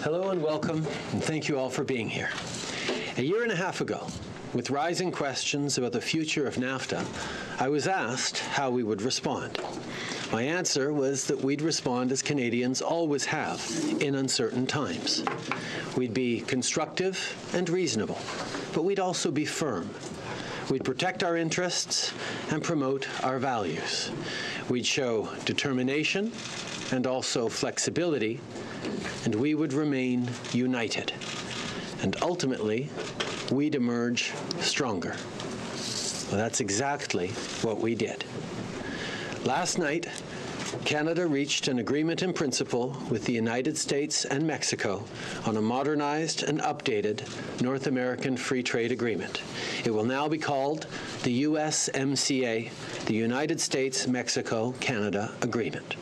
Hello and welcome, and thank you all for being here. A year and a half ago, with rising questions about the future of NAFTA, I was asked how we would respond. My answer was that we'd respond as Canadians always have in uncertain times. We'd be constructive and reasonable, but we'd also be firm. We'd protect our interests and promote our values. We'd show determination and also flexibility, and we would remain united. And ultimately, we'd emerge stronger. Well, that's exactly what we did. Last night, Canada reached an agreement in principle with the United States and Mexico on a modernized and updated North American Free Trade Agreement. It will now be called the USMCA, the United States-Mexico-Canada Agreement.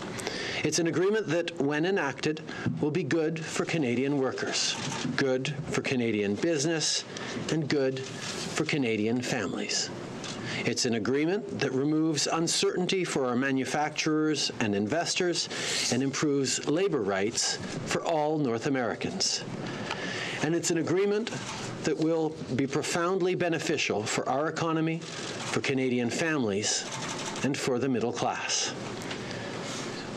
It's an agreement that, when enacted, will be good for Canadian workers, good for Canadian business, and good for Canadian families. It's an agreement that removes uncertainty for our manufacturers and investors and improves labor rights for all North Americans. And it's an agreement that will be profoundly beneficial for our economy, for Canadian families, and for the middle class.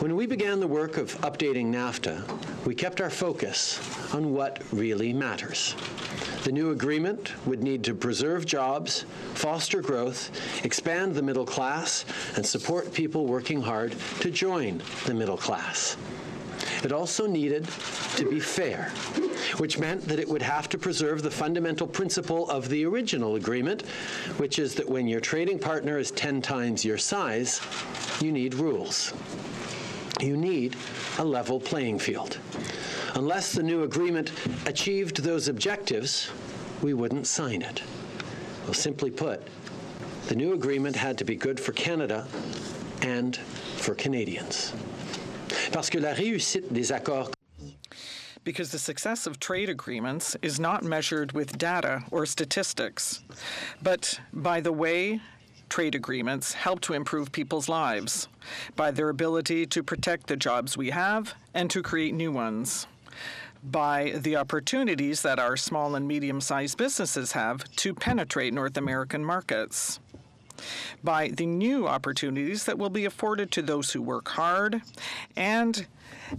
When we began the work of updating NAFTA, we kept our focus on what really matters. The new agreement would need to preserve jobs, foster growth, expand the middle class, and support people working hard to join the middle class. It also needed to be fair, which meant that it would have to preserve the fundamental principle of the original agreement, which is that when your trading partner is 10 times your size, you need rules. You need a level playing field. Unless the new agreement achieved those objectives, we wouldn't sign it. Well, simply put, the new agreement had to be good for Canada and for Canadians. Parce que la réussite des accords. Because the success of trade agreements is not measured with data or statistics, but by the way trade agreements help to improve people's lives, by their ability to protect the jobs we have and to create new ones, by the opportunities that our small and medium-sized businesses have to penetrate North American markets, by the new opportunities that will be afforded to those who work hard, and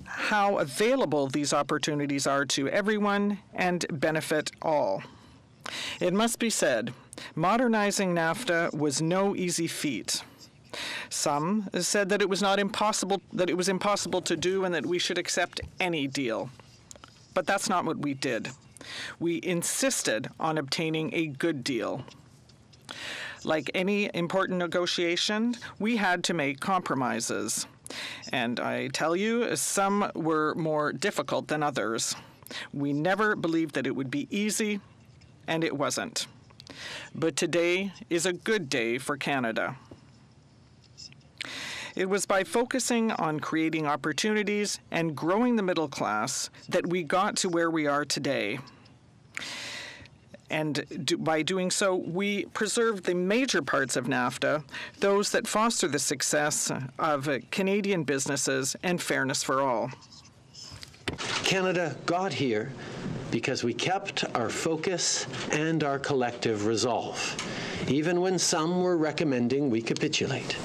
how available these opportunities are to everyone and benefit all. It must be said, modernizing NAFTA was no easy feat. Some said that it was impossible to do and that we should accept any deal. But that's not what we did. We insisted on obtaining a good deal. Like any important negotiation, we had to make compromises. And I tell you, some were more difficult than others. We never believed that it would be easy, and it wasn't. But today is a good day for Canada. It was by focusing on creating opportunities and growing the middle class that we got to where we are today. And by doing so, we preserved the major parts of NAFTA, those that foster the success of Canadian businesses and fairness for all. Canada got here because we kept our focus and our collective resolve, even when some were recommending we capitulate.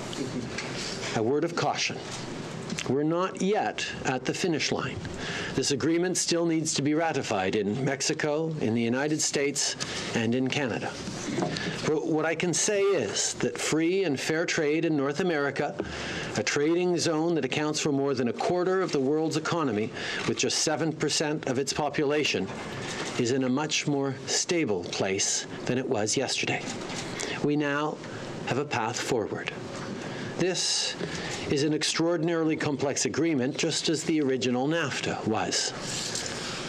A word of caution. We're not yet at the finish line. This agreement still needs to be ratified in Mexico, in the United States, and in Canada. But what I can say is that free and fair trade in North America, a trading zone that accounts for more than a quarter of the world's economy, with just 7% of its population, is in a much more stable place than it was yesterday. We now have a path forward. This is an extraordinarily complex agreement, just as the original NAFTA was.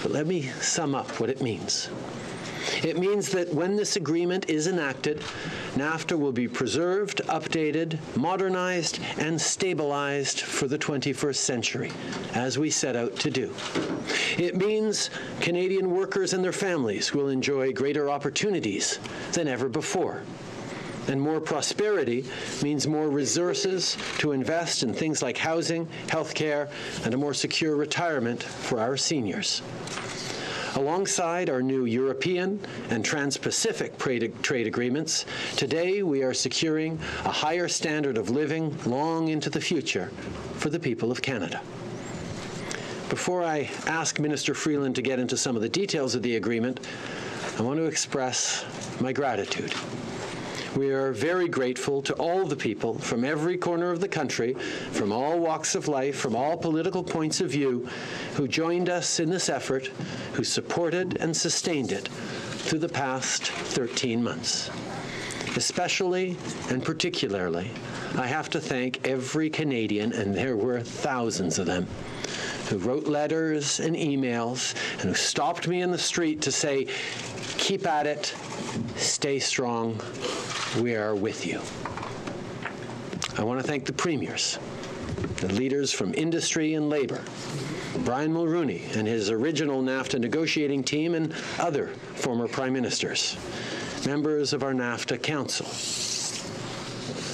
But let me sum up what it means. It means that when this agreement is enacted, NAFTA will be preserved, updated, modernized, and stabilized for the 21st century, as we set out to do. It means Canadian workers and their families will enjoy greater opportunities than ever before. And more prosperity means more resources to invest in things like housing, healthcare, and a more secure retirement for our seniors. Alongside our new European and Trans-Pacific trade agreements, today we are securing a higher standard of living long into the future for the people of Canada. Before I ask Minister Freeland to get into some of the details of the agreement, I want to express my gratitude. We are very grateful to all the people from every corner of the country, from all walks of life, from all political points of view, who joined us in this effort, who supported and sustained it through the past 13 months. Especially and particularly, I have to thank every Canadian, and there were thousands of them, who wrote letters and emails and who stopped me in the street to say, keep at it, stay strong, we are with you. I want to thank the premiers, the leaders from industry and labor, Brian Mulroney and his original NAFTA negotiating team, and other former prime ministers, members of our NAFTA Council.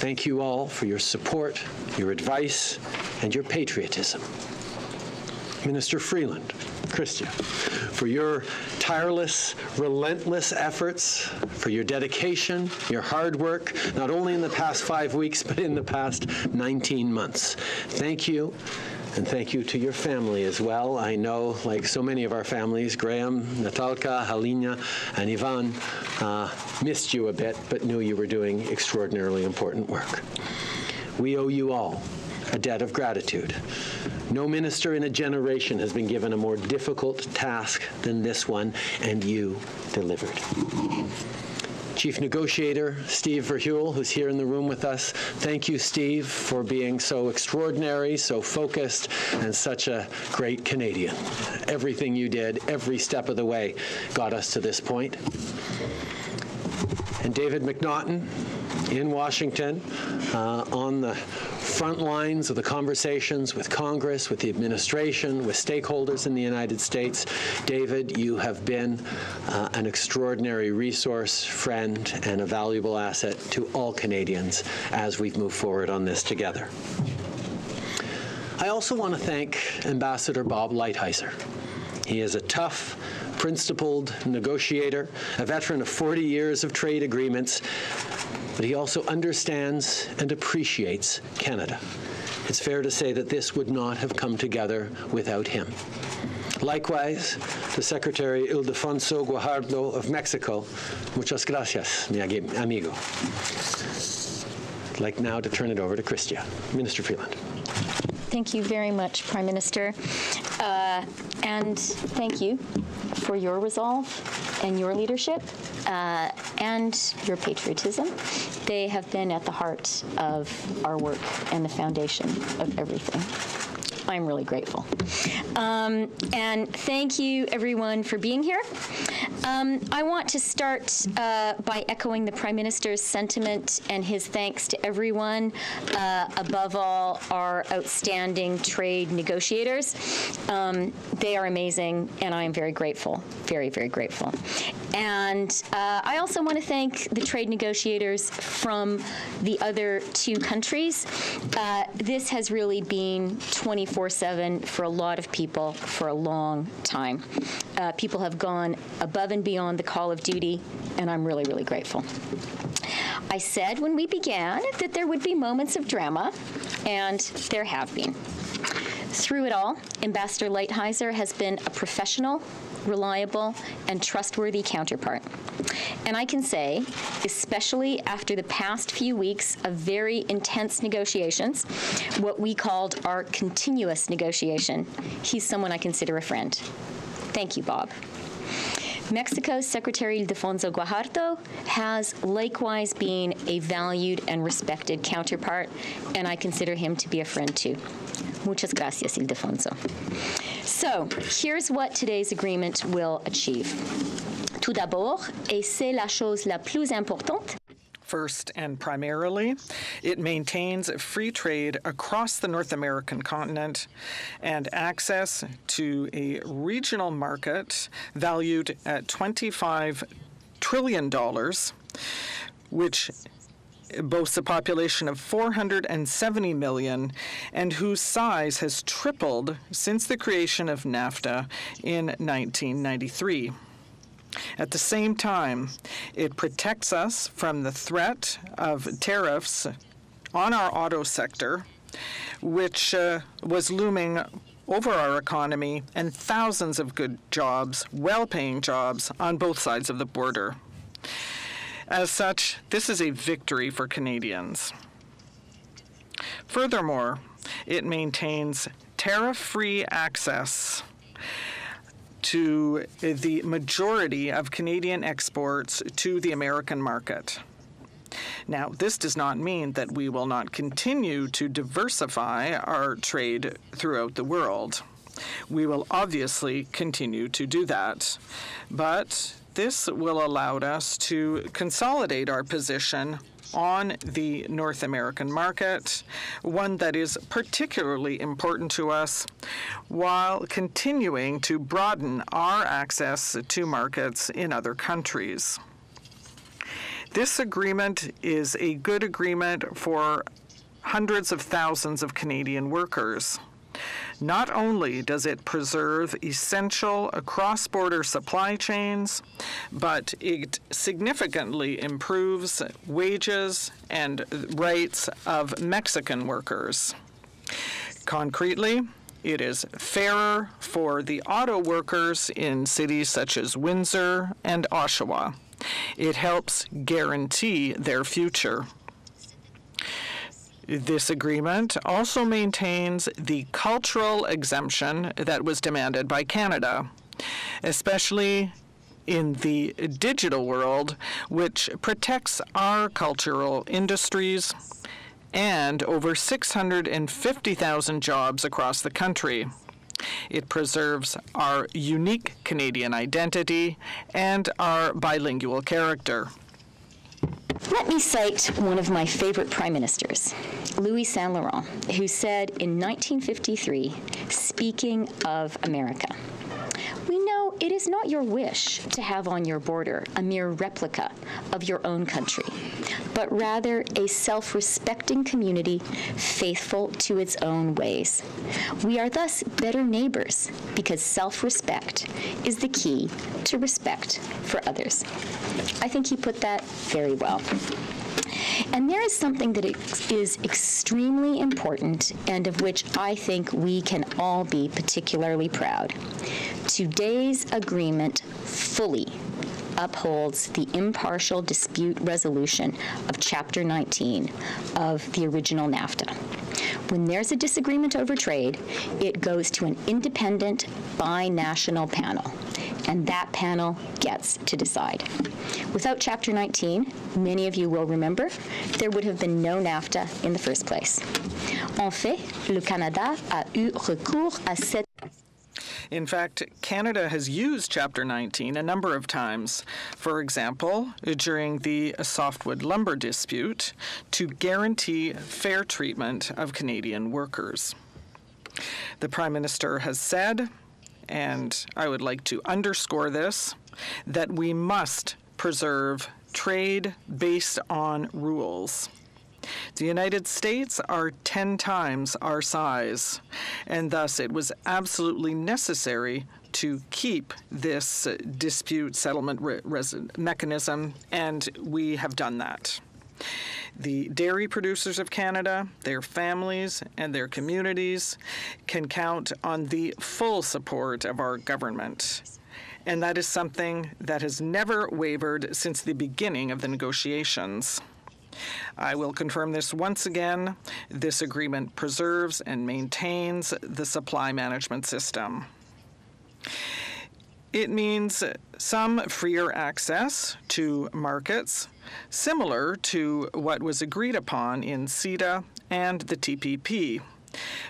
Thank you all for your support, your advice, and your patriotism. Minister Freeland, Christia, for your tireless, relentless efforts, for your dedication, your hard work, not only in the past 5 weeks, but in the past 19 months. Thank you, and thank you to your family as well. I know, like so many of our families, Graham, Natalka, Halina, and Ivan missed you a bit, but knew you were doing extraordinarily important work. We owe you all a debt of gratitude. No minister in a generation has been given a more difficult task than this one, and you delivered. Chief Negotiator Steve Verheuel, who's here in the room with us. Thank you, Steve, for being so extraordinary, so focused, and such a great Canadian. Everything you did, every step of the way, got us to this point. And David McNaughton in Washington, on the front lines of the conversations with Congress, with the administration, with stakeholders in the United States. David, you have been an extraordinary resource, friend, and a valuable asset to all Canadians as we've moved forward on this together. I also want to thank Ambassador Bob Lighthizer. He is a tough, principled negotiator, a veteran of 40 years of trade agreements, but he also understands and appreciates Canada. It's fair to say that this would not have come together without him. Likewise, to Secretary Ildefonso Guajardo of Mexico, muchas gracias, mi amigo. I'd like now to turn it over to Christia. Minister Freeland. Thank you very much, Prime Minister. And thank you for your resolve and your leadership and your patriotism. They have been at the heart of our work and the foundation of everything. I'm really grateful. And thank you, everyone, for being here. I want to start by echoing the Prime Minister's sentiment and his thanks to everyone, above all, our outstanding trade negotiators. They are amazing, and I am very grateful, very, very grateful. And I also want to thank the trade negotiators from the other two countries. This has really been 24/7 for a lot of people for a long time. People have gone above and beyond the call of duty, and I'm really, really grateful. I said when we began that there would be moments of drama, and there have been. Through it all, Ambassador Lighthizer has been a professional, reliable, and trustworthy counterpart. And I can say, especially after the past few weeks of very intense negotiations, what we called our continuous negotiation, he's someone I consider a friend. Thank you, Bob. Mexico's Secretary Ildefonso Guajardo has likewise been a valued and respected counterpart, and I consider him to be a friend too. Muchas gracias, Ildefonso. So, here's what today's agreement will achieve. Tout d'abord, et c'est la chose la plus importante, First and primarily, it maintains free trade across the North American continent and access to a regional market valued at $25 trillion, which boasts a population of 470 million and whose size has tripled since the creation of NAFTA in 1993. At the same time, it protects us from the threat of tariffs on our auto sector, which was looming over our economy, and thousands of good jobs, well-paying jobs, on both sides of the border. As such, this is a victory for Canadians. Furthermore, it maintains tariff-free access to the majority of Canadian exports to the American market. Now, this does not mean that we will not continue to diversify our trade throughout the world. We will obviously continue to do that, but this will allow us to consolidate our position on the North American market, one that is particularly important to us, while continuing to broaden our access to markets in other countries. This agreement is a good agreement for hundreds of thousands of Canadian workers. Not only does it preserve essential cross-border supply chains, but it significantly improves wages and rights of Mexican workers. Concretely, it is fairer for the auto workers in cities such as Windsor and Oshawa. It helps guarantee their future. This agreement also maintains the cultural exemption that was demanded by Canada, especially in the digital world, which protects our cultural industries and over 650,000 jobs across the country. It preserves our unique Canadian identity and our bilingual character. Let me cite one of my favorite prime ministers, Louis Saint Laurent, who said in 1953, speaking of America, "We know it is not your wish to have on your border a mere replica of your own country, but rather a self-respecting community faithful to its own ways. We are thus better neighbors because self-respect is the key to respect for others." I think he put that very well. And there is something that is extremely important and of which I think we can all be particularly proud. Today's agreement fully upholds the impartial dispute resolution of Chapter 19 of the original NAFTA. When there's a disagreement over trade, it goes to an independent binational panel, and that panel gets to decide. Without Chapter 19, many of you will remember, there would have been no NAFTA in the first place. En fait, le Canada a eu recours à cette. In fact, Canada has used Chapter 19 a number of times. For example, during the softwood lumber dispute, to guarantee fair treatment of Canadian workers. The Prime Minister has said, and I would like to underscore this, that we must preserve trade based on rules. The United States are 10 times our size, and thus it was absolutely necessary to keep this dispute settlement mechanism, and we have done that. The dairy producers of Canada, their families, and their communities can count on the full support of our government. And that is something that has never wavered since the beginning of the negotiations. I will confirm this once again. This agreement preserves and maintains the supply management system. It means some freer access to markets, similar to what was agreed upon in CETA and the TPP.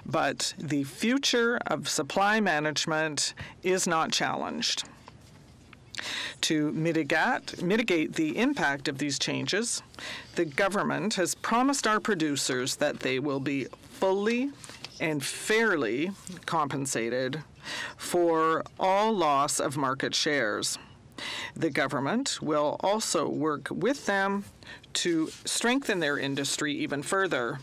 But the future of supply management is not challenged. To mitigate the impact of these changes, the government has promised our producers that they will be fully and fairly compensated for all loss of market shares. The government will also work with them to strengthen their industry even further.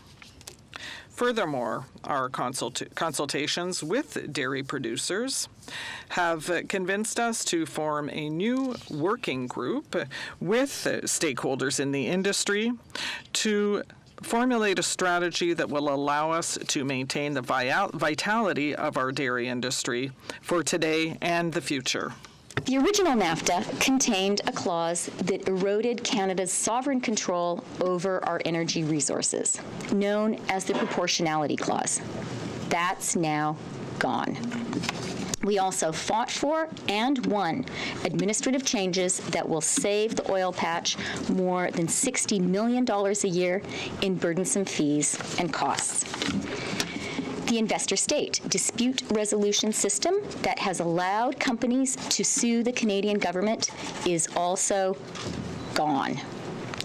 Furthermore, our consultations with dairy producers have convinced us to form a new working group with stakeholders in the industry to formulate a strategy that will allow us to maintain the vitality of our dairy industry for today and the future. The original NAFTA contained a clause that eroded Canada's sovereign control over our energy resources, known as the Proportionality Clause. That's now gone. We also fought for and won administrative changes that will save the oil patch more than $60 million a year in burdensome fees and costs. The investor-state dispute resolution system that has allowed companies to sue the Canadian government is also gone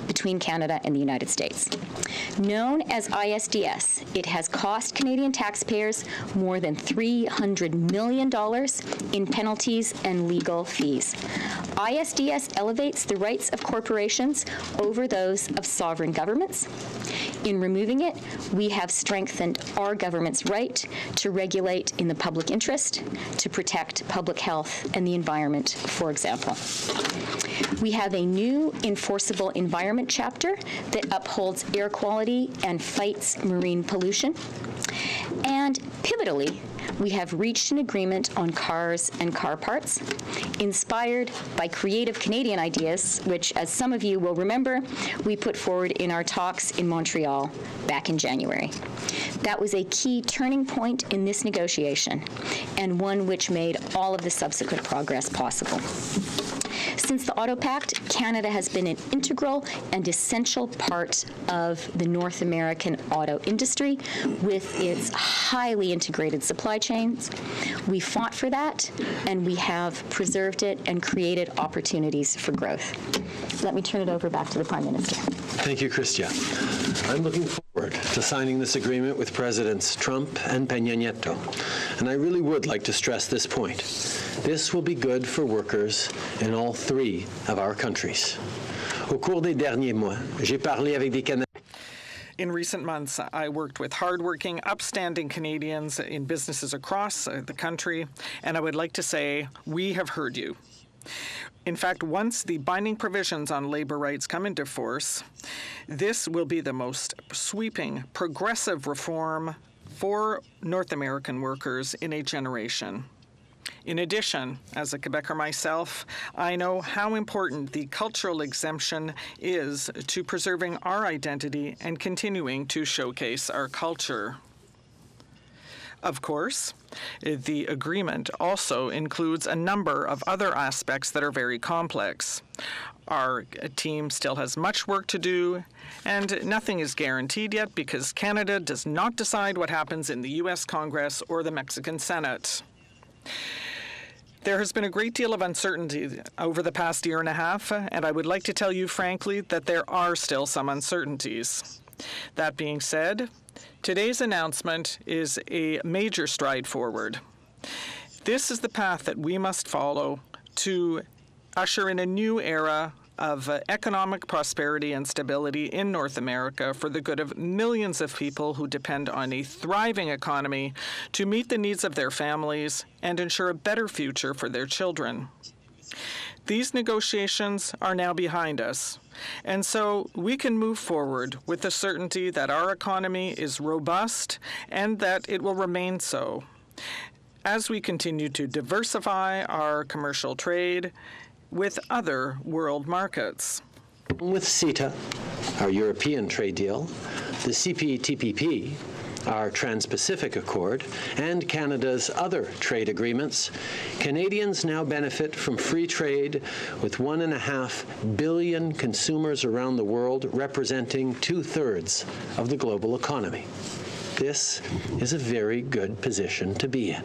between Canada and the United States. Known as ISDS, it has cost Canadian taxpayers more than $300 million in penalties and legal fees. ISDS elevates the rights of corporations over those of sovereign governments. In removing it, we have strengthened our government's right to regulate in the public interest, to protect public health and the environment, for example. We have a new enforceable environment chapter that upholds air quality and fights marine pollution. And pivotally, we have reached an agreement on cars and car parts, inspired by creative Canadian ideas, which, as some of you will remember, we put forward in our talks in Montreal back in January. That was a key turning point in this negotiation, and one which made all of the subsequent progress possible. Since the Auto Pact, Canada has been an integral and essential part of the North American auto industry with its highly integrated supply chains. We fought for that, and we have preserved it and created opportunities for growth. Let me turn it over back to the Prime Minister. Thank you, Chrystia. I'm looking forward to signing this agreement with Presidents Trump and Peña Nieto, and I really would like to stress this point. This will be good for workers in all three of our countries. Au cours des derniers mois, j'ai parlé avec des Canadiens. In recent months, I worked with hardworking, upstanding Canadians in businesses across the country, and I would like to say we have heard you. In fact, once the binding provisions on labor rights come into force, this will be the most sweeping, progressive reform for North American workers in a generation. In addition, as a Quebecer myself, I know how important the cultural exemption is to preserving our identity and continuing to showcase our culture. Of course, the agreement also includes a number of other aspects that are very complex. Our team still has much work to do, and nothing is guaranteed yet because Canada does not decide what happens in the U.S. Congress or the Mexican Senate. There has been a great deal of uncertainty over the past year and a half, and I would like to tell you frankly that there are still some uncertainties. That being said, today's announcement is a major stride forward. This is the path that we must follow to usher in a new era of economic prosperity and stability in North America for the good of millions of people who depend on a thriving economy to meet the needs of their families and ensure a better future for their children. These negotiations are now behind us, and so we can move forward with the certainty that our economy is robust and that it will remain so as we continue to diversify our commercial trade with other world markets. With CETA, our European trade deal, the CPTPP, our Trans-Pacific Accord, and Canada's other trade agreements, Canadians now benefit from free trade with 1.5 billion consumers around the world, representing 2/3 of the global economy. This is a very good position to be in.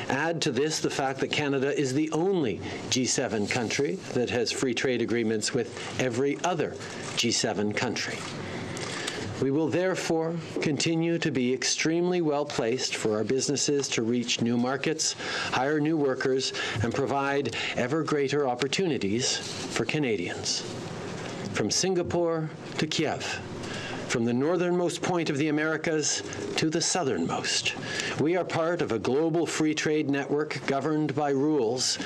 Add to this the fact that Canada is the only G7 country that has free trade agreements with every other G7 country. We will therefore continue to be extremely well placed for our businesses to reach new markets, hire new workers, and provide ever greater opportunities for Canadians. From Singapore to Kiev, from the northernmost point of the Americas to the southernmost, we are part of a global free trade network governed by rules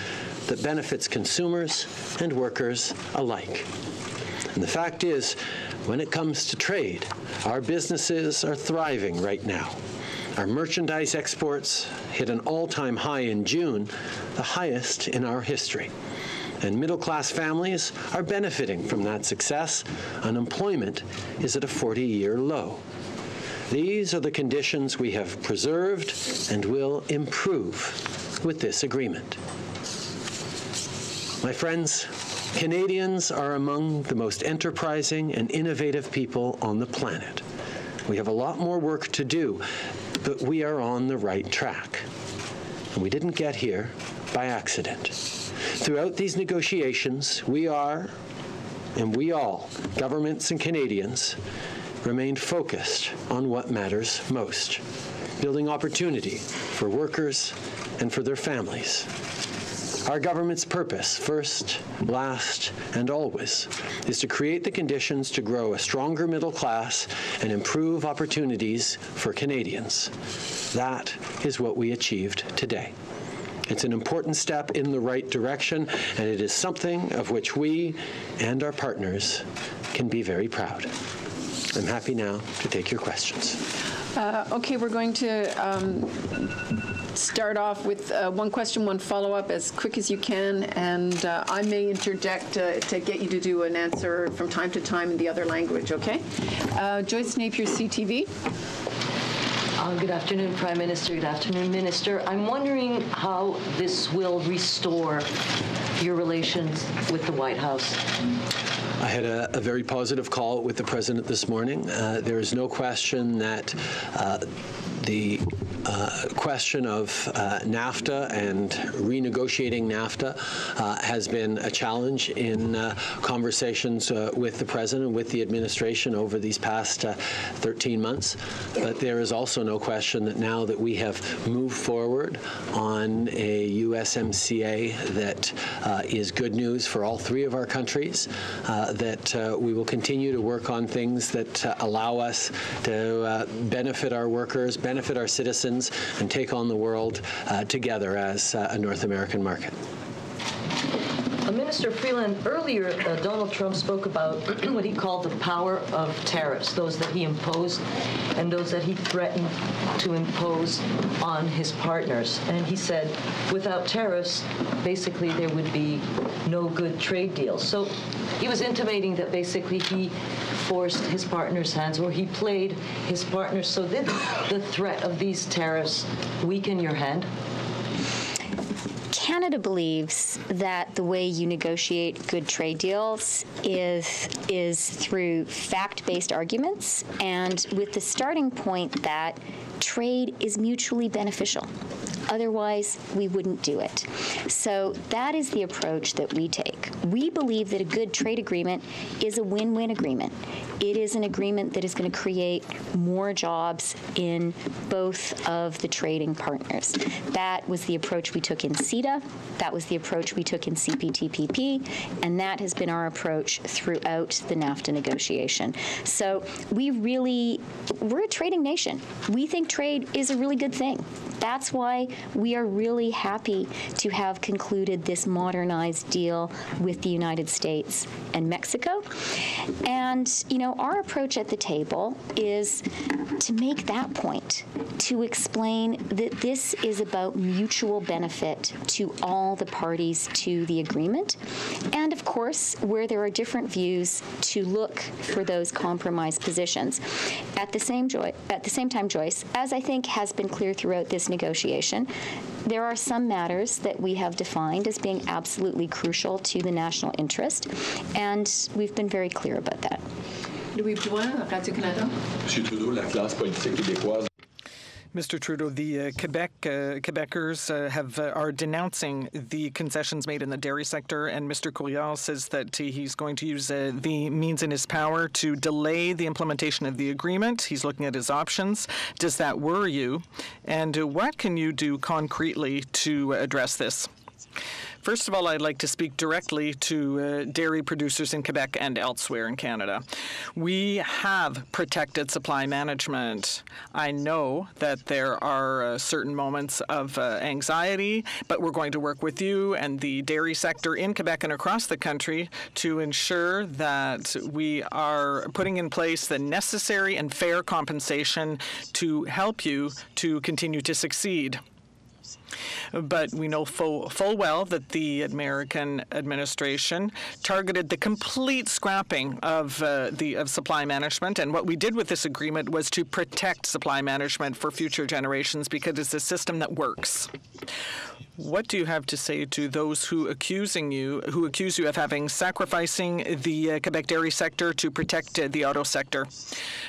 that benefits consumers and workers alike. And the fact is, when it comes to trade, our businesses are thriving right now. Our merchandise exports hit an all-time high in June, the highest in our history. And middle-class families are benefiting from that success. Unemployment is at a 40-year low. These are the conditions we have preserved and will improve with this agreement. My friends, Canadians are among the most enterprising and innovative people on the planet. We have a lot more work to do, but we are on the right track. And we didn't get here by accident. Throughout these negotiations, we all, governments and Canadians, remained focused on what matters most, building opportunity for workers and for their families. Our government's purpose, first, last, and always, is to create the conditions to grow a stronger middle class and improve opportunities for Canadians. That is what we achieved today. It's an important step in the right direction, and it is something of which we and our partners can be very proud. I'm happy now to take your questions. Okay, we're going to start off with one question, one follow-up, as quick as you can, and I may interject to get you to do an answer from time to time in the other language, okay? Joyce Napier, CTV. Good afternoon, Prime Minister. Good afternoon, Minister. I'm wondering how this will restore your relations with the White House. I had a very positive call with the President this morning. There is no question that the question of NAFTA and renegotiating NAFTA has been a challenge in conversations with the President and with the administration over these past 13 months. But there is also no question that now that we have moved forward on a USMCA that is good news for all three of our countries, that we will continue to work on things that allow us to benefit our workers, benefit our citizens, and take on the world together as a North American market. Minister Freeland, earlier Donald Trump spoke about what he called the power of tariffs, those that he imposed and those that he threatened to impose on his partners. And he said without tariffs, basically there would be no good trade deals. So he was intimating that basically he forced his partner's hands, or he played his partner. So did the threat of these tariffs weaken your hand? Canada believes that the way you negotiate good trade deals is through fact-based arguments, and with the starting point that trade is mutually beneficial. Otherwise, we wouldn't do it. So that is the approach that we take. We believe that a good trade agreement is a win-win agreement. It is an agreement that is going to create more jobs in both of the trading partners. That was the approach we took in CETA. That was the approach we took in CPTPP. And that has been our approach throughout the NAFTA negotiation. So we're a trading nation. We think trade is a really good thing. That's why we are really happy to have concluded this modernized deal with the United States and Mexico. And, our approach at the table is to make that point, to explain that this is about mutual benefit to all the parties to the agreement. And, of course, where there are different views, to look for those compromise positions. At the same time, Joyce, as I think has been clear throughout this negotiation, there are some matters that we have defined as being absolutely crucial to the national interest, and we've been very clear about that. Louis Blouin, Radio-Canada. Monsieur Trudeau, la classe politique québécoise. Mr. Trudeau, the Quebecers are denouncing the concessions made in the dairy sector, and Mr. Courriel says that he's going to use the means in his power to delay the implementation of the agreement. He's looking at his options. Does that worry you? And what can you do concretely to address this? First of all, I'd like to speak directly to dairy producers in Quebec and elsewhere in Canada. We have protected supply management. I know that there are certain moments of anxiety, but we're going to work with you and the dairy sector in Quebec and across the country to ensure that we are putting in place the necessary and fair compensation to help you to continue to succeed. But we know full well that the American administration targeted the complete scrapping of supply management, and what we did with this agreement was to protect supply management for future generations because it's a system that works. What do you have to say to those who accuse you of having sacrificing the Quebec dairy sector to protect the auto sector?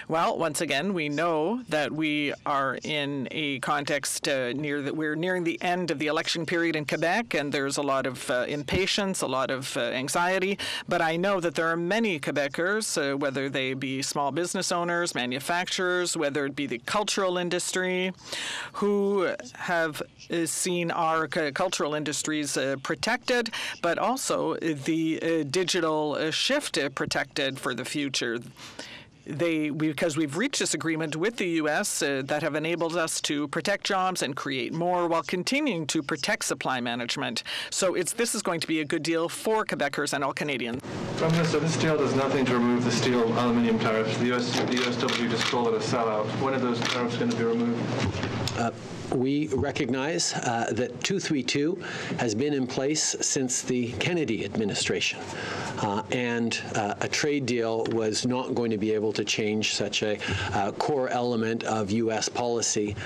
Well, once again, we know that we are in a context we're nearing the end of the election period in Quebec, and there's a lot of impatience, a lot of anxiety. But I know that there are many Quebecers, whether they be small business owners, manufacturers, whether it be the cultural industry, who have seen our cultural industries protected, but also the digital shift protected for the future. Because we've reached this agreement with the U.S. That have enabled us to protect jobs and create more while continuing to protect supply management. So this is going to be a good deal for Quebecers and all Canadians. Prime Minister, this deal does nothing to remove the steel aluminium tariffs. The USW just called it a sellout. When are those tariffs going to be removed? We recognize that 232 has been in place since the Kennedy administration, and a trade deal was not going to be able to change such a core element of U.S. policy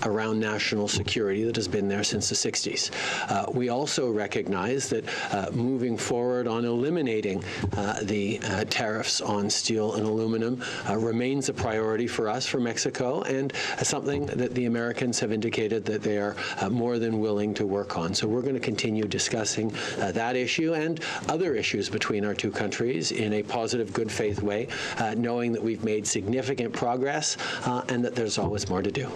around national security that has been there since the 60s. We also recognize that moving forward on eliminating the tariffs on steel and aluminum remains a priority for us, for Mexico, and something that the Americans have indicated that they are more than willing to work on. So we're going to continue discussing that issue and other issues between our two countries in a positive, good faith way, knowing that we've made significant progress and that there's always more to do.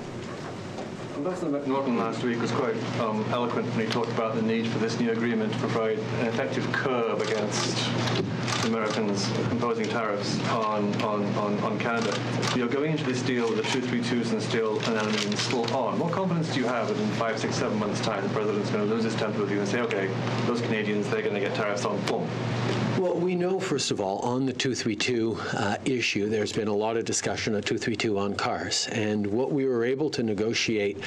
Ambassador Norton last week was quite eloquent when he talked about the need for this new agreement to provide an effective curb against Americans imposing tariffs on Canada. You're going into this deal with the 232s and steel and aluminium still on. What confidence do you have that in 5, 6, 7 months' time the President's going to lose his temper with you and say, okay, those Canadians, they're going to get tariffs on, boom? Well, we know, first of all, on the 232 issue, there's been a lot of discussion of 232 on cars. And what we were able to negotiate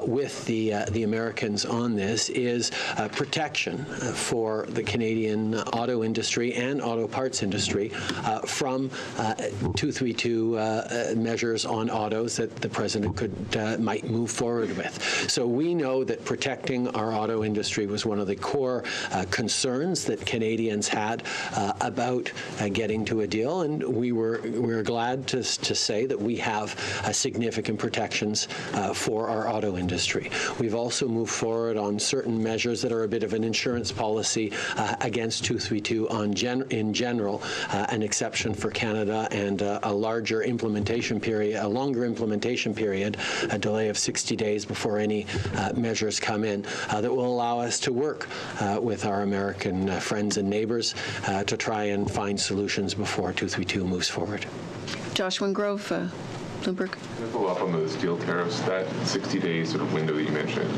with the Americans on this is protection for the Canadian auto industry and auto parts industry from 232 measures on autos that the President might move forward with. So we know that protecting our auto industry was one of the core concerns that Canadians had about getting to a deal, and we're glad to say that we have significant protections for our auto industry. We've also moved forward on certain measures that are a bit of an insurance policy against 232 in general, an exception for Canada, and a longer implementation period, a delay of 60 days before any measures come in that will allow us to work with our American friends and neighbors to try and find solutions before 232 moves forward. Josh Wingrove, Bloomberg. To follow up on the steel tariffs, that 60-day sort of window that you mentioned,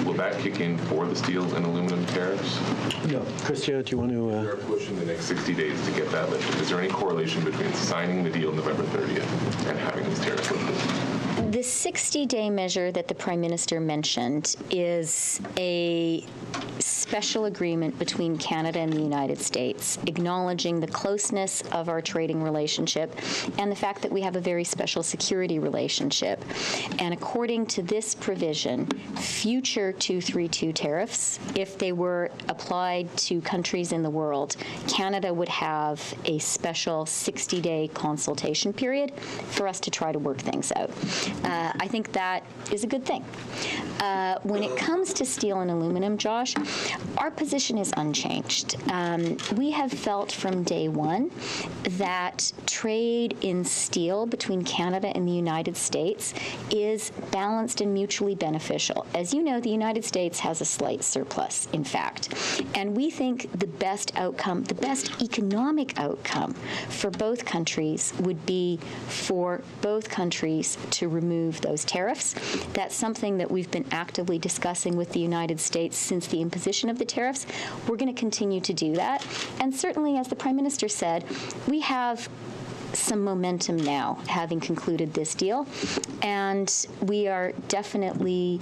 will that kick in for the steel and aluminum tariffs? No. Christiana, do you want to... You're pushing the next 60 days to get that lifted. Is there any correlation between signing the deal November 30th and having these tariffs lifted? The 60-day measure that the Prime Minister mentioned is a special agreement between Canada and the United States, acknowledging the closeness of our trading relationship and the fact that we have a very special security relationship. And according to this provision, future 232 tariffs, if they were applied to countries in the world, Canada would have a special 60-day consultation period for us to try to work things out. I think that is a good thing. When it comes to steel and aluminum, Josh, our position is unchanged. We have felt from day one that trade in steel between Canada and the United States is balanced and mutually beneficial. As you know, the United States has a slight surplus, in fact. And we think the best outcome, the best economic outcome for both countries would be for both countries to remove those tariffs. That's something that we've been actively discussing with the United States since the imposition of the tariffs. We're going to continue to do that. And certainly, as the Prime Minister said, we have some momentum now, having concluded this deal. And we are definitely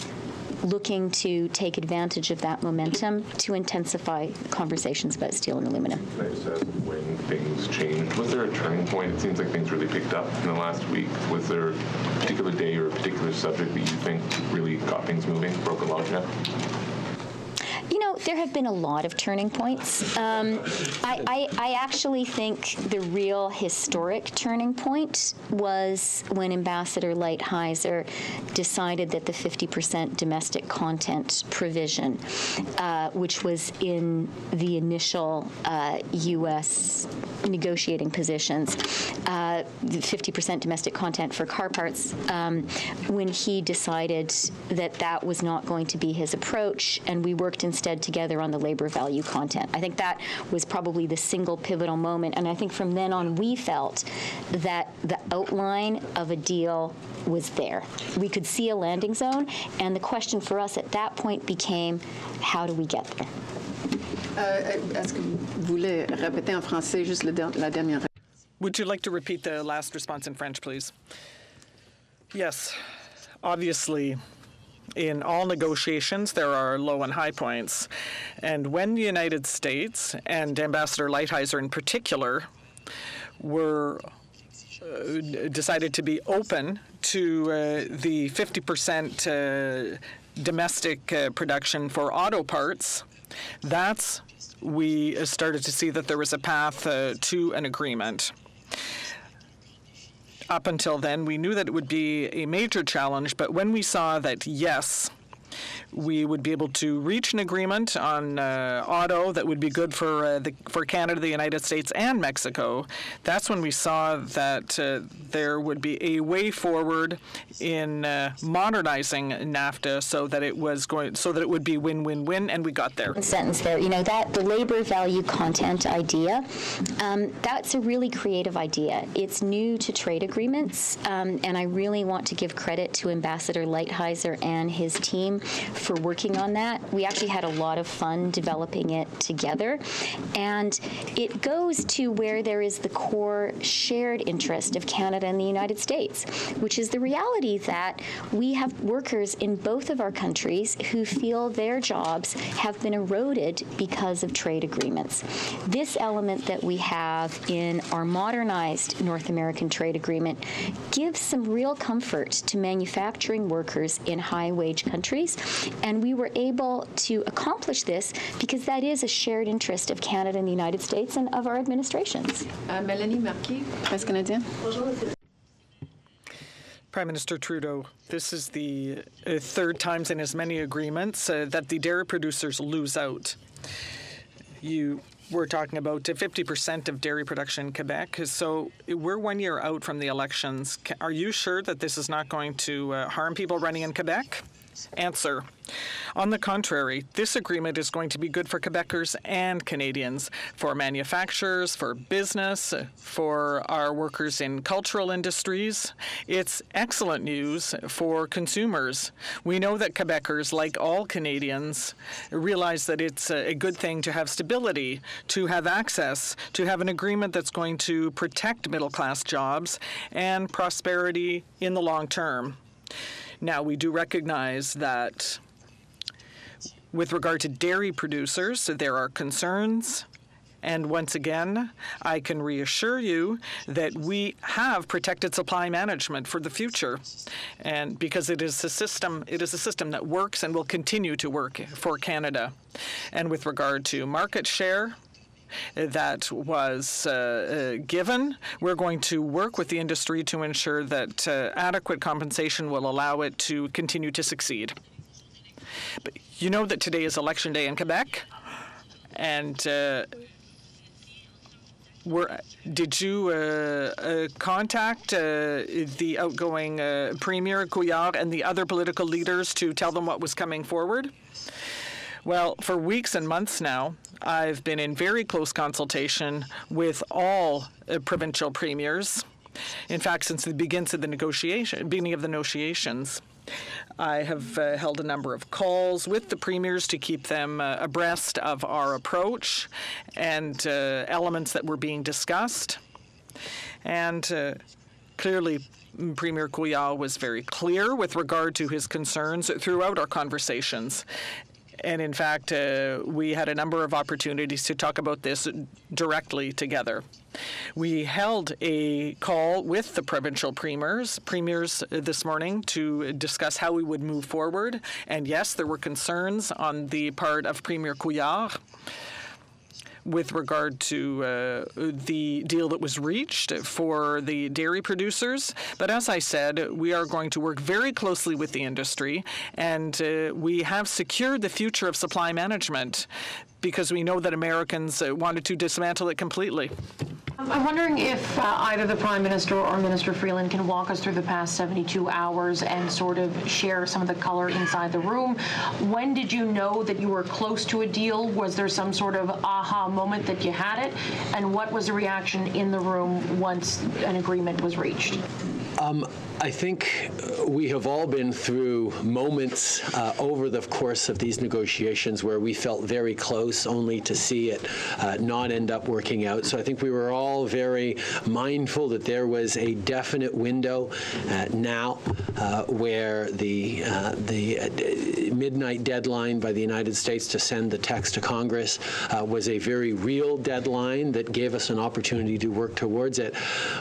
looking to take advantage of that momentum to intensify conversations about steel and aluminum. Can I just ask when things changed? Was there a turning point? It seems like things really picked up in the last week. Was there a particular day or a particular subject that you think really got things moving, broke a logjam? You know, there have been a lot of turning points. I actually think the real historic turning point was when Ambassador Lighthizer decided that the 50% domestic content provision, which was in the initial U.S. negotiating positions, the 50% domestic content for car parts, when he decided that that was not going to be his approach, and we worked instead together on the labor value content. I think that was probably the single pivotal moment, and I think from then on we felt that the outline of a deal was there. We could see a landing zone, and the question for us at that point became, how do we get there? Est-ce que vous voulez répéter en français juste la dernière? Would you like to repeat the last response in French, please? Yes. Obviously, in all negotiations, there are low and high points. And when the United States, and Ambassador Lighthizer in particular, were decided to be open to the 50% domestic production for auto parts, we started to see that there was a path to an agreement. Up until then, we knew that it would be a major challenge, but when we saw that, yes, we would be able to reach an agreement on auto that would be good for Canada, the United States, and Mexico, that's when we saw that there would be a way forward in modernizing NAFTA so that it would be win-win-win, and we got there. Sentence there, you know, that the labor value content idea, that's a really creative idea. It's new to trade agreements, and I really want to give credit to Ambassador Lighthizer and his team for working on that. We actually had a lot of fun developing it together, and it goes to where there is the core shared interest of Canada and the United States, which is the reality that we have workers in both of our countries who feel their jobs have been eroded because of trade agreements. This element that we have in our modernized North American trade agreement gives some real comfort to manufacturing workers in high-wage countries. And we were able to accomplish this because that is a shared interest of Canada and the United States and of our administrations. Mélanie Marquis, Presse Canadienne. Prime Minister Trudeau, this is the third time in as many agreements that the dairy producers lose out. You were talking about 50% of dairy production in Quebec. So we're 1 year out from the elections. Are you sure that this is not going to harm people running in Quebec? Answer. On the contrary, this agreement is going to be good for Quebecers and Canadians, for manufacturers, for business, for our workers in cultural industries. It's excellent news for consumers. We know that Quebecers, like all Canadians, realize that it's a good thing to have stability, to have access, to have an agreement that's going to protect middle-class jobs and prosperity in the long term. Now, we do recognize that with regard to dairy producers, there are concerns. And once again, I can reassure you that we have protected supply management for the future. And because it is a system that works and will continue to work for Canada. And with regard to market share, that was given. We're going to work with the industry to ensure that adequate compensation will allow it to continue to succeed. But you know that today is Election Day in Quebec, and did you contact the outgoing Premier Couillard and the other political leaders to tell them what was coming forward? Well, for weeks and months now, I've been in very close consultation with all provincial premiers. In fact, since the beginning of the negotiations, I have held a number of calls with the premiers to keep them abreast of our approach and elements that were being discussed. And clearly, Premier Couillard was very clear with regard to his concerns throughout our conversations. And in fact, we had a number of opportunities to talk about this directly together. We held a call with the provincial premiers this morning to discuss how we would move forward. And yes, there were concerns on the part of Premier Couillard with regard to the deal that was reached for the dairy producers. But as I said, we are going to work very closely with the industry, and we have secured the future of supply management because we know that Americans wanted to dismantle it completely. I'm wondering if either the Prime Minister or Minister Freeland can walk us through the past 72 hours and sort of share some of the color inside the room. When did you know that you were close to a deal? Was there some sort of aha moment that you had it? And what was the reaction in the room once an agreement was reached? I think we have all been through moments over the course of these negotiations where we felt very close only to see it not end up working out. So I think we were all very mindful that there was a definite window now where the midnight deadline by the United States to send the text to Congress was a very real deadline that gave us an opportunity to work towards it.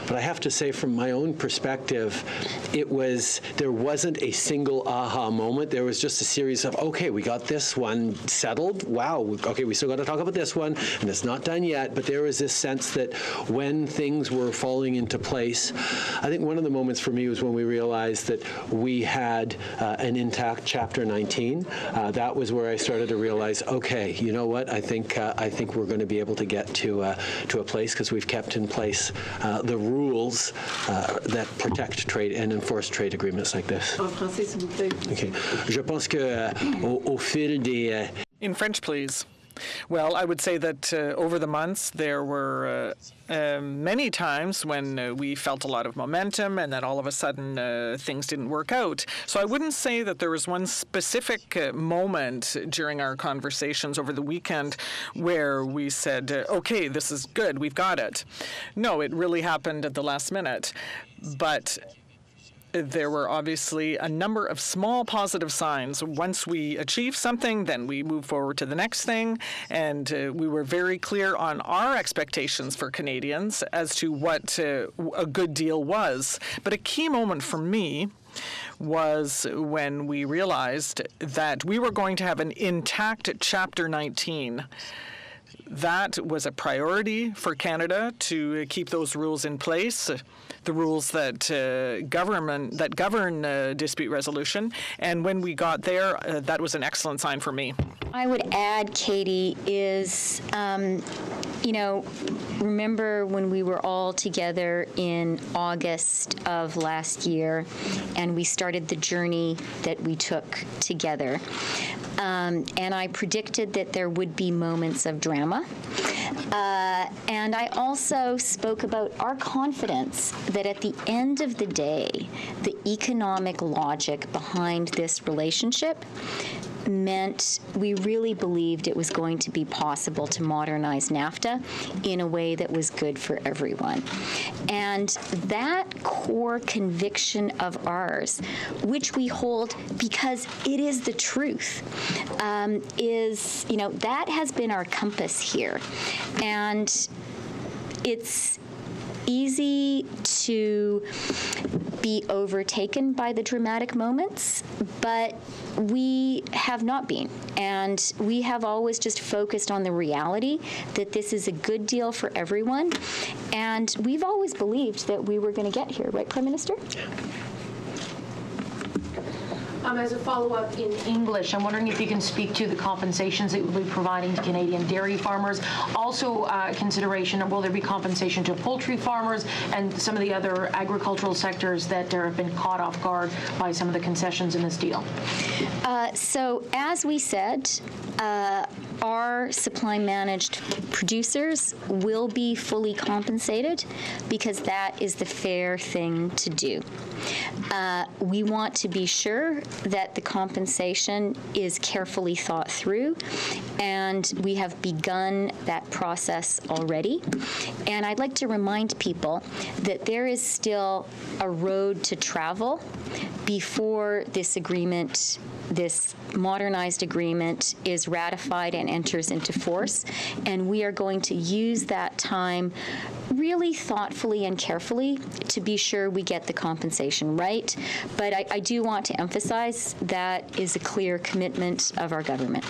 But I have to say, from my own perspective, there wasn't a single aha moment. There was just a series of, okay, we got this one settled. Wow, okay, we still got to talk about this one, and it's not done yet. But there was this sense that when things were falling into place, I think one of the moments for me was when we realized that we had an intact Chapter 19. That was where I started to realize, okay, you know what? I think we're going to be able to get to a place because we've kept in place the rules that protect trade and enforce trade agreements like this. En français, s'il vous plaît. Okay. Je pense que au fil des In French, please. Well, I would say that over the months, there were many times when we felt a lot of momentum and then all of a sudden things didn't work out. So I wouldn't say that there was one specific moment during our conversations over the weekend where we said, okay, this is good, we've got it. No, it really happened at the last minute. But there were obviously a number of small positive signs. Once we achieved something, then we moved forward to the next thing, and we were very clear on our expectations for Canadians as to what a good deal was. But a key moment for me was when we realized that we were going to have an intact Chapter 19. That was a priority for Canada to keep those rules in place, the rules that govern dispute resolution. And when we got there, that was an excellent sign for me. I would add, Katie, is, remember when we were all together in August of last year and we started the journey that we took together. And I predicted that there would be moments of drama. And I also spoke about our confidence that at the end of the day, the economic logic behind this relationship meant we really believed it was going to be possible to modernize NAFTA in a way that was good for everyone. And that core conviction of ours, which we hold because it is the truth, that has been our compass here. And it's easy to be overtaken by the dramatic moments, but we have not been. And we have always just focused on the reality that this is a good deal for everyone. And we've always believed that we were going to get here, right, Prime Minister? As a follow-up in English, I'm wondering if you can speak to the compensations that you'll be providing to Canadian dairy farmers. Also, consideration of will there be compensation to poultry farmers and some of the other agricultural sectors that have been caught off guard by some of the concessions in this deal? So, as we said, our supply managed producers will be fully compensated because that is the fair thing to do. We want to be sure that the compensation is carefully thought through, and we have begun that process already. And I'd like to remind people that there is still a road to travel before this agreement, this modernized agreement, is ratified and enters into force. And we are going to use that time really thoughtfully and carefully to be sure we get the compensation right. But I do want to emphasize that is a clear commitment of our government.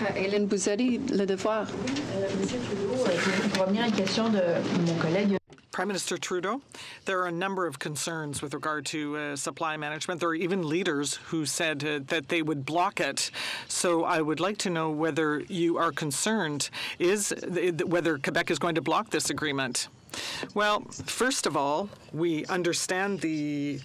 Hélène Bouzadi, Le Devoir. Monsieur Trudeau, pour revenir à une question de mon collègue. Prime Minister Trudeau, there are a number of concerns with regard to supply management. There are even leaders who said that they would block it. So I would like to know whether you are concerned whether Quebec is going to block this agreement. Well, first of all, we understand that,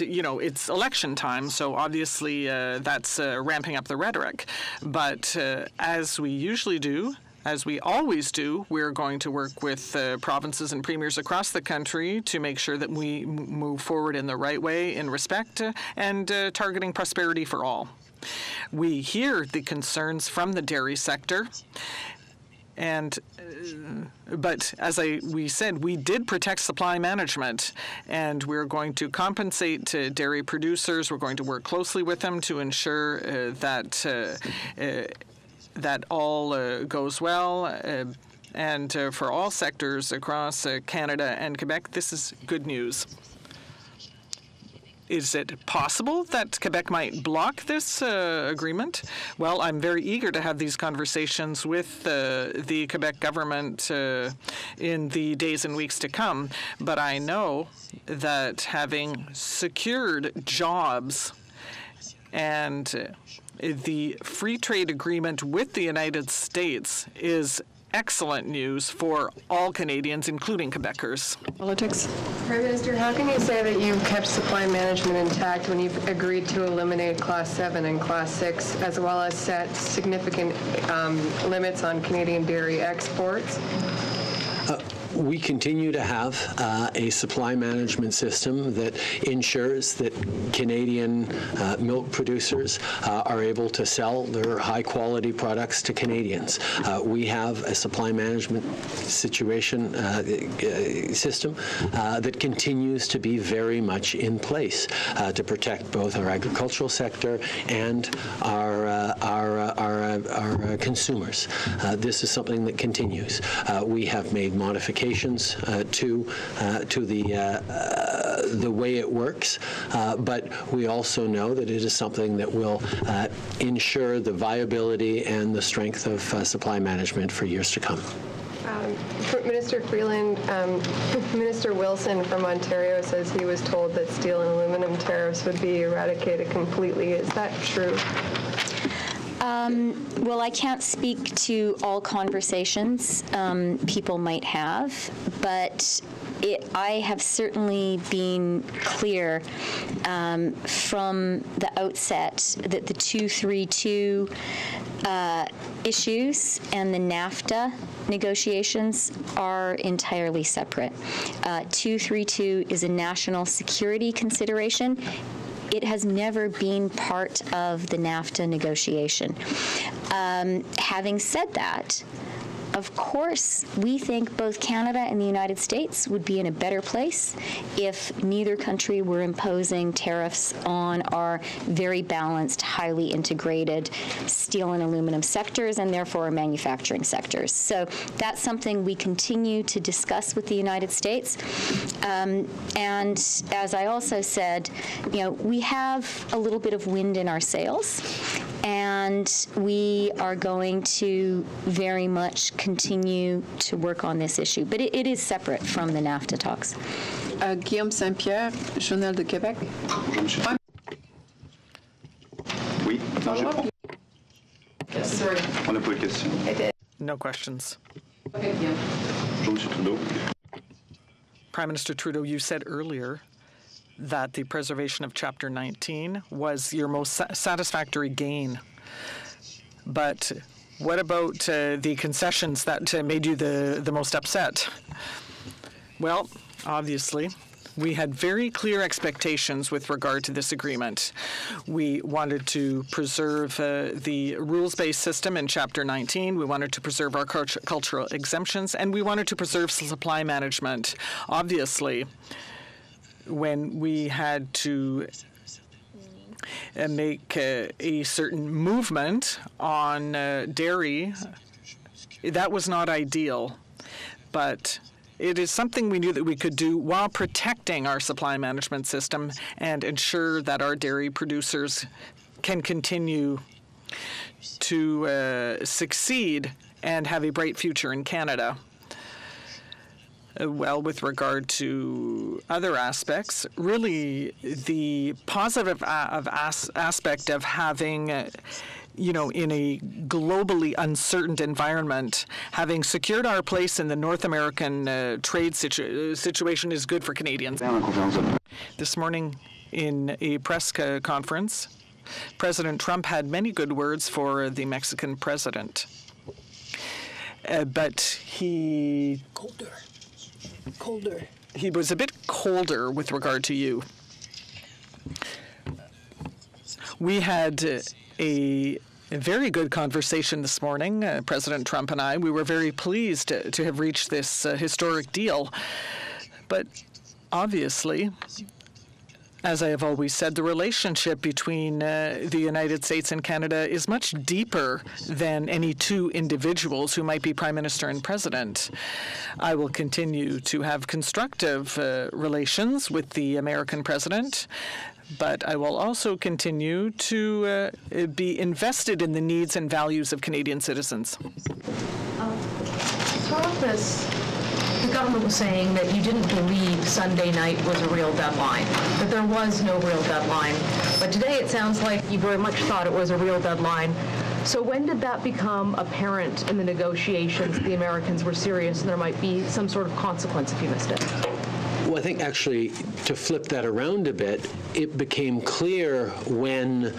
it's election time, so obviously that's ramping up the rhetoric. But as we usually do, as we always do, we're going to work with provinces and premiers across the country to make sure that we move forward in the right way, in respect and targeting prosperity for all. We hear the concerns from the dairy sector. But as we said, we did protect supply management, and we're going to compensate dairy producers. We're going to work closely with them to ensure that all goes well. And for all sectors across Canada and Quebec, this is good news. Is it possible that Quebec might block this agreement? Well, I'm very eager to have these conversations with the Quebec government in the days and weeks to come. But I know that having secured jobs and the free trade agreement with the United States is excellent news for all Canadians, including Quebecers. Politics. Prime Minister, how can you say that you've kept supply management intact when you've agreed to eliminate Class 7 and Class 6, as well as set significant limits on Canadian dairy exports? We continue to have a supply management system that ensures that Canadian milk producers are able to sell their high-quality products to Canadians. We have a supply management system that continues to be very much in place to protect both our agricultural sector and our consumers. This is something that continues. We have made modifications to the way it works, but we also know that it is something that will ensure the viability and the strength of supply management for years to come. Minister Freeland, Minister Wilson from Ontario says he was told that steel and aluminum tariffs would be eradicated completely. Is that true? Well, I can't speak to all conversations people might have, but I have certainly been clear from the outset that the 232 issues and the NAFTA negotiations are entirely separate. 232 is a national security consideration. It has never been part of the NAFTA negotiation. Having said that, of course, we think both Canada and the United States would be in a better place if neither country were imposing tariffs on our very balanced, highly integrated steel and aluminum sectors, and therefore our manufacturing sectors. So that's something we continue to discuss with the United States. And as I also said, we have a little bit of wind in our sails, and we are going to very much continue to work on this issue. But it is separate from the NAFTA talks. Guillaume Saint-Pierre, Journal de Québec. Oui, Follow-up? Yes, sorry. on n'a pas de questions. No questions. Okay, Guillaume. Bonjour, Monsieur Trudeau. Prime Minister Trudeau, you said earlier that the preservation of Chapter 19 was your most satisfactory gain. But what about the concessions that made you the most upset? Well, obviously, we had very clear expectations with regard to this agreement. We wanted to preserve the rules-based system in Chapter 19. We wanted to preserve our cultural exemptions, and we wanted to preserve supply management. Obviously, when we had to make a certain movement on dairy, that was not ideal. But it is something we knew that we could do while protecting our supply management system and ensure that our dairy producers can continue to succeed and have a bright future in Canada. Well, with regard to other aspects, really the positive aspect of having, in a globally uncertain environment, having secured our place in the North American trade situation is good for Canadians. This morning in a press conference, President Trump had many good words for the Mexican president. But he was a bit colder with regard to you. We had a very good conversation this morning, President Trump and I. We were very pleased to have reached this historic deal. But obviously, as I have always said, the relationship between the United States and Canada is much deeper than any two individuals who might be Prime Minister and President. I will continue to have constructive relations with the American President, but I will also continue to be invested in the needs and values of Canadian citizens. Throughout this, the government was saying that you didn't believe Sunday night was a real deadline, that there was no real deadline. But today it sounds like you very much thought it was a real deadline. So when did that become apparent in the negotiations that the Americans were serious and there might be some sort of consequence if you missed it? Well, I think actually to flip that around a bit, it became clear when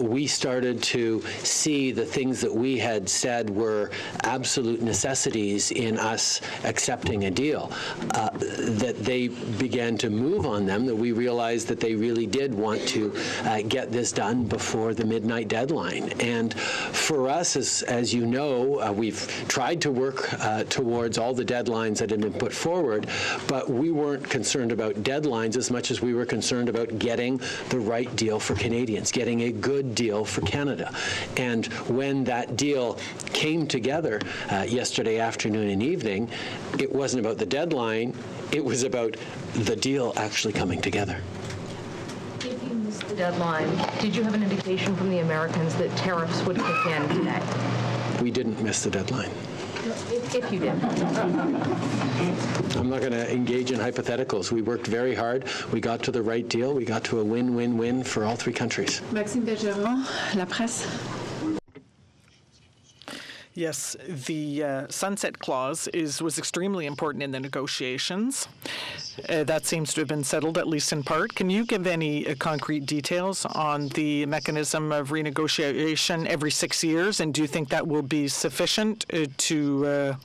we started to see the things that we had said were absolute necessities in us accepting a deal, that they began to move on them, that we realized that they really did want to get this done before the midnight deadline. And for us, as you know, we've tried to work towards all the deadlines that had been put forward, but we weren't concerned about deadlines as much as we were concerned about getting the right deal for Canadians, getting a good deal for Canada. And when that deal came together yesterday afternoon and evening, it wasn't about the deadline, it was about the deal actually coming together. If you missed the deadline, did you have an indication from the Americans that tariffs would kick in today? We didn't miss the deadline. If you did. I'm not going to engage in hypotheticals. We worked very hard. We got to the right deal. We got to a win-win-win for all three countries. Maxime Bergeron, La Presse. Yes, the sunset clause was extremely important in the negotiations. That seems to have been settled, at least in part. Can you give any concrete details on the mechanism of renegotiation every 6 years, and do you think that will be sufficient to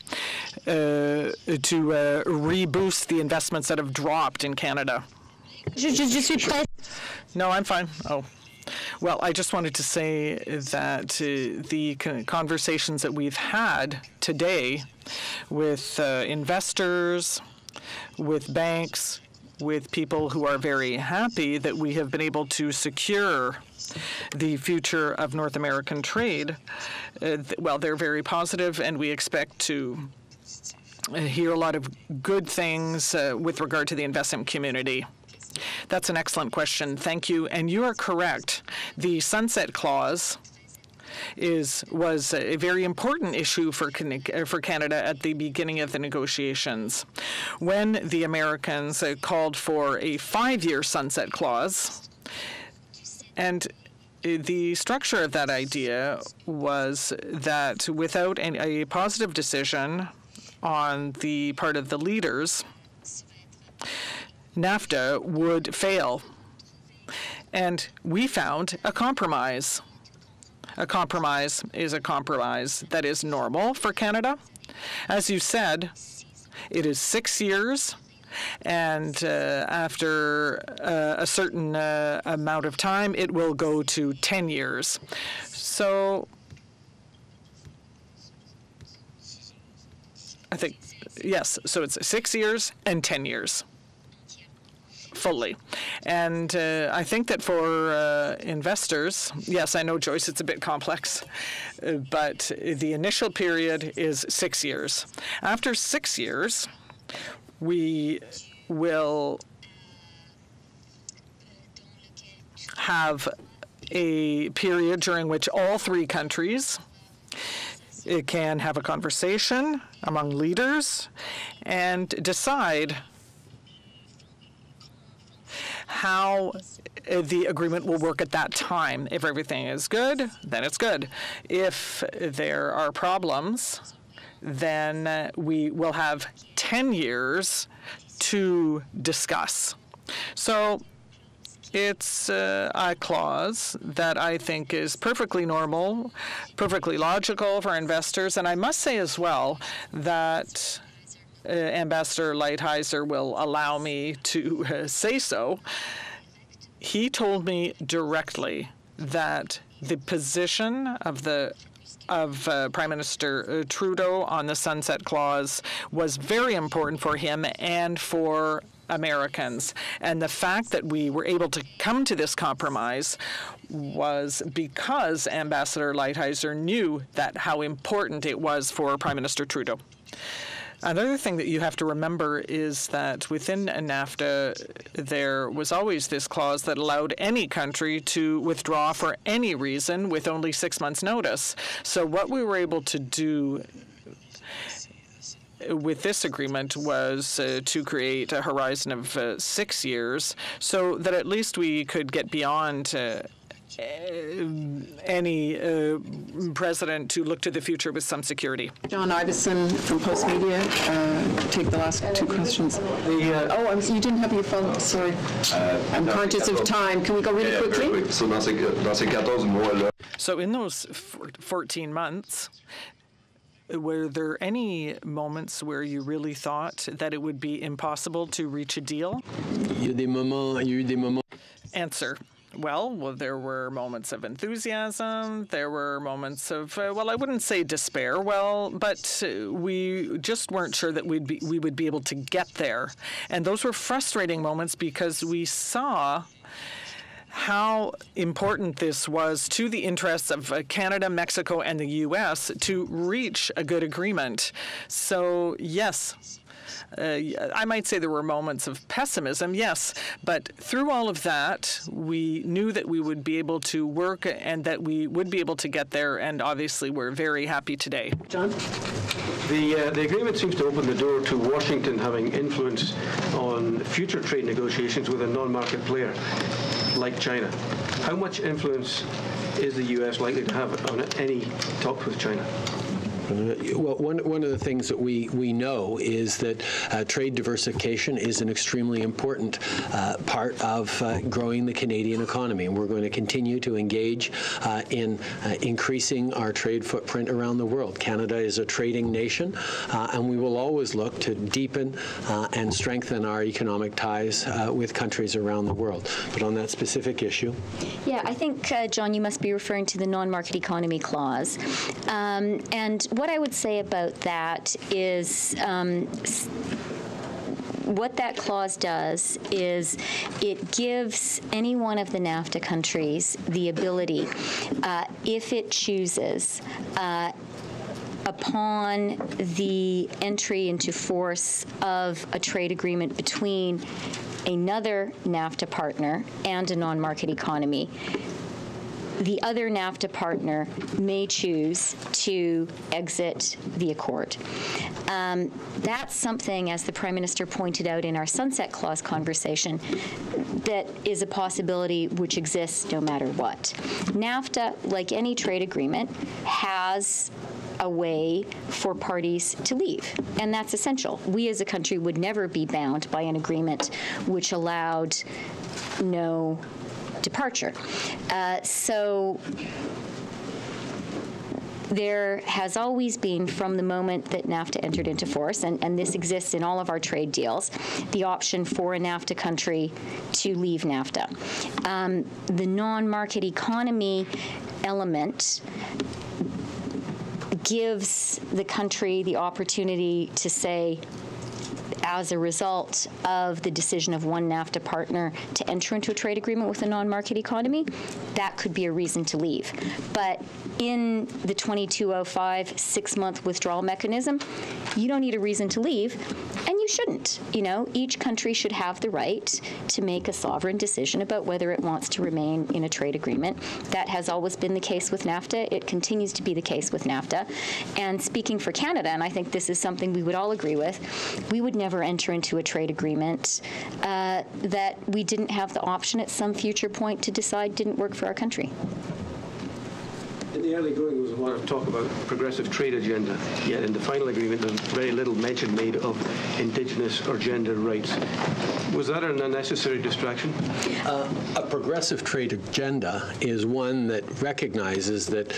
reboost the investments that have dropped in Canada? No, I'm fine. Oh. Well, I just wanted to say that the conversations that we've had today with investors, with banks, with people who are very happy that we have been able to secure the future of North American trade, well, they're very positive, and we expect to hear a lot of good things with regard to the investment community. That's an excellent question. Thank you. And you are correct. The sunset clause was a very important issue for Canada at the beginning of the negotiations. When the Americans called for a 5-year sunset clause, and the structure of that idea was that without a positive decision on the part of the leaders, NAFTA would fail. And we found a compromise. A compromise is a compromise that is normal for Canada. As you said, it is 6 years, and after a certain amount of time, it will go to 10 years. So I think, yes, so it's 6 years and 10 years. Fully. And I think that for investors, yes, I know, Joyce, it's a bit complex, but the initial period is 6 years. After 6 years, we will have a period during which all 3 countries can have a conversation among leaders and decide how the agreement will work at that time. If everything is good, then it's good. If there are problems, then we will have 10 years to discuss. So it's a clause that I think is perfectly normal, perfectly logical for investors. And I must say as well that Ambassador Lighthizer will allow me to say so. He told me directly that the position of Prime Minister Trudeau on the sunset clause was very important for him and for Americans. And the fact that we were able to come to this compromise was because Ambassador Lighthizer knew that how important it was for Prime Minister Trudeau. Another thing that you have to remember is that within NAFTA, there was always this clause that allowed any country to withdraw for any reason with only 6 months' notice. So what we were able to do with this agreement was to create a horizon of 6 years so that at least we could get beyond any president to look to the future with some security. John Iveson from Post Media, take the last 2 questions. You didn't have your phone, sorry. I'm conscious of time. Can we go really quickly? So in those 14 months, were there any moments where you really thought that it would be impossible to reach a deal? Answer. Well, there were moments of enthusiasm. There were moments of, well, I wouldn't say despair, but we just weren't sure that we would be able to get there. And those were frustrating moments because we saw how important this was to the interests of Canada, Mexico, and the U.S. to reach a good agreement. So, yes. I might say there were moments of pessimism, yes, but through all of that, we knew that we would be able to work and that we would be able to get there, and obviously we're very happy today. John? The agreement seems to open the door to Washington having influence on future trade negotiations with a non-market player like China. How much influence is the U.S. likely to have on any talks with China? Well, one of the things that we know is that trade diversification is an extremely important part of growing the Canadian economy, and we're going to continue to engage in increasing our trade footprint around the world. Canada is a trading nation, and we will always look to deepen and strengthen our economic ties with countries around the world. But on that specific issue? Yeah, I think, John, you must be referring to the non-market economy clause. And what I would say about that is what that clause does is it gives any one of the NAFTA countries the ability, if it chooses, upon the entry into force of a trade agreement between another NAFTA partner and a non-market economy, the other NAFTA partner may choose to exit the accord. That's something, as the Prime Minister pointed out in our Sunset Clause conversation, that is a possibility which exists no matter what. NAFTA, like any trade agreement, has a way for parties to leave, and that's essential. We as a country would never be bound by an agreement which allowed no departure. So there has always been, from the moment that NAFTA entered into force, and this exists in all of our trade deals, the option for a NAFTA country to leave NAFTA. The non-market economy element gives the country the opportunity to say, as a result of the decision of one NAFTA partner to enter into a trade agreement with a non-market economy, that could be a reason to leave. But in the 2205 six-month withdrawal mechanism, you don't need a reason to leave, and you shouldn't. You know, each country should have the right to make a sovereign decision about whether it wants to remain in a trade agreement. That has always been the case with NAFTA. It continues to be the case with NAFTA. And speaking for Canada, and I think this is something we would all agree with, we would never enter into a trade agreement that we didn't have the option at some future point to decide didn't work for our country. In the early going, there was a lot of talk about progressive trade agenda, yet in the final agreement, there's very little mention made of Indigenous or gender rights. Was that an unnecessary distraction? A progressive trade agenda is one that recognizes that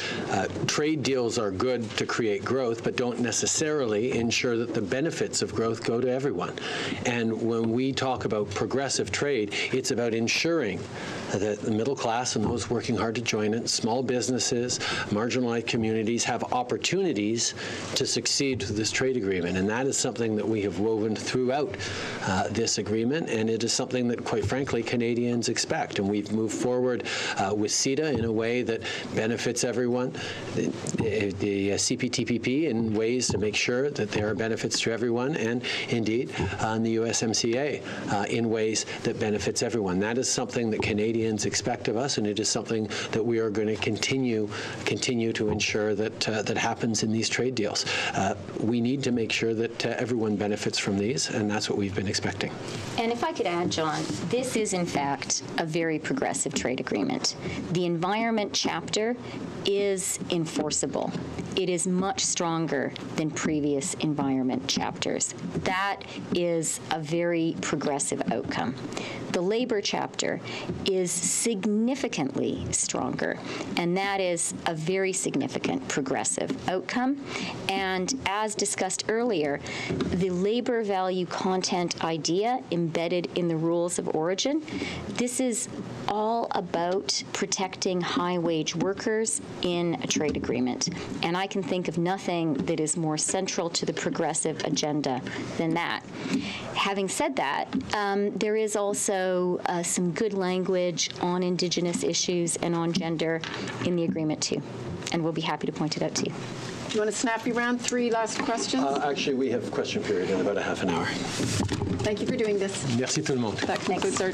trade deals are good to create growth, but don't necessarily ensure that the benefits of growth go to everyone. And when we talk about progressive trade, it's about ensuring that the middle class and those working hard to join it, small businesses, marginalized communities have opportunities to succeed with this trade agreement. And that is something that we have woven throughout this agreement, and it is something that, quite frankly, Canadians expect. And we've moved forward with CETA in a way that benefits everyone, the CPTPP in ways to make sure that there are benefits to everyone, and indeed on the USMCA in ways that benefits everyone. That is something that Canadians expect of us, and it is something that we are going to continue to ensure that that happens in these trade deals. We need to make sure that everyone benefits from these, and that's what we've been expecting. And if I could add, John, this is in fact a very progressive trade agreement. The environment chapter is enforceable. It is much stronger than previous environment chapters. That is a very progressive outcome. The labor chapter is significantly stronger, and that is a very significant progressive outcome. And as discussed earlier, the labor value content idea embedded in the rules of origin, this is all about protecting high-wage workers in a trade agreement. And I can think of nothing that is more central to the progressive agenda than that. Having said that, there is also some good language on Indigenous issues and on gender in the agreement too, and we'll be happy to point it out to you. Do you want a snappy round? 3 last questions? Actually, we have question period in about a half an hour. Thank you for doing this. Merci tout le monde. That concludes our